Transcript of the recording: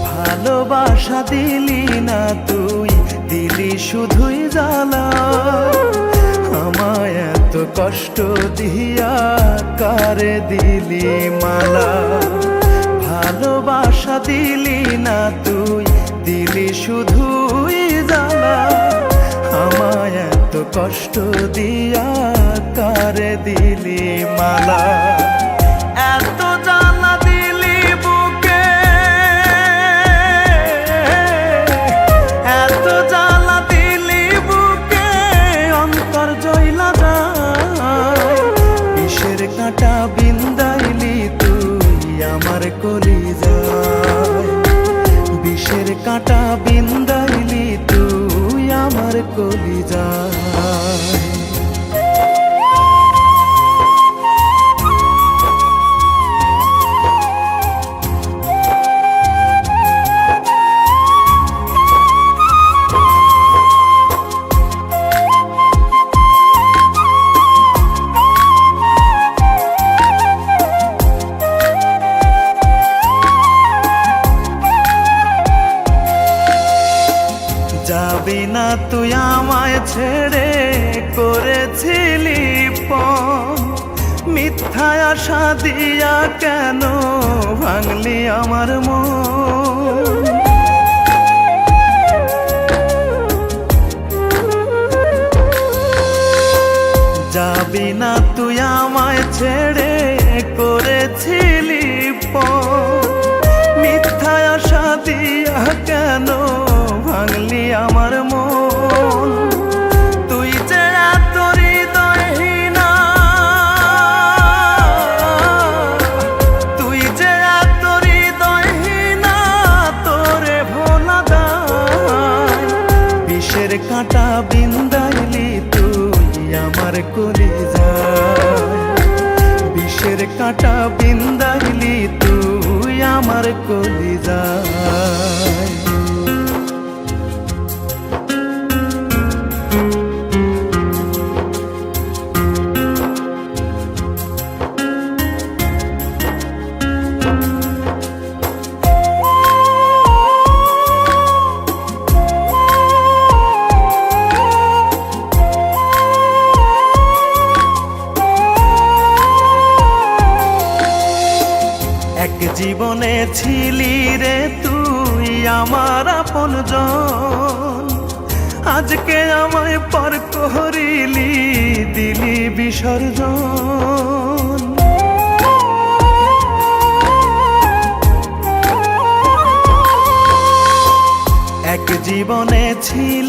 ভালোবাসা দিলি না তুই, দিলি শুধুই জ্বালা। আমায় এত কষ্ট দিয়া কারে দিলি মালা। ভালোবাসা দিলি না তুই, দিলি শুধুই জ্বালা। আমায় এত কষ্ট দিয়া কারে দিলি মালা। এত জ্বালা দিলি বুকে, এত জ্বালা দিলি বুকে, অন্তর জইলা যায়। বিষের কাঁটা বিন্দাইলি তুই আমার কলিজায়। বিষের কাঁটা বিন্দাইলি তুই আমার কলিজায়। যাবি না তুই আমায় ছেড়ে, করেছিলি পণ। মিথ্যা আশা দিয়া কেন ভাঙলি আমার মন। যাবি না তুই আমায় ছেড়ে, করেছিলি পণ। মিথ্যা আশা দিয়া কেন ভাঙলি আমার মন। তুই যে এত হৃদয়হীনা, তুই যে এত হৃদয়হীনা, তোরে ভোলা দায়। বিষের কাঁটা বিন্দাইলি তুই আমার কলিজায়। বিষের কাঁটা বিন্দাইলি তুই আমার কলিজায়। এক জীবনে ছিলি রে তুই আমার আপনজন। আজকে আমায় পর করিলি, দিলি বিসর্জন। এক জীবনে ছিলি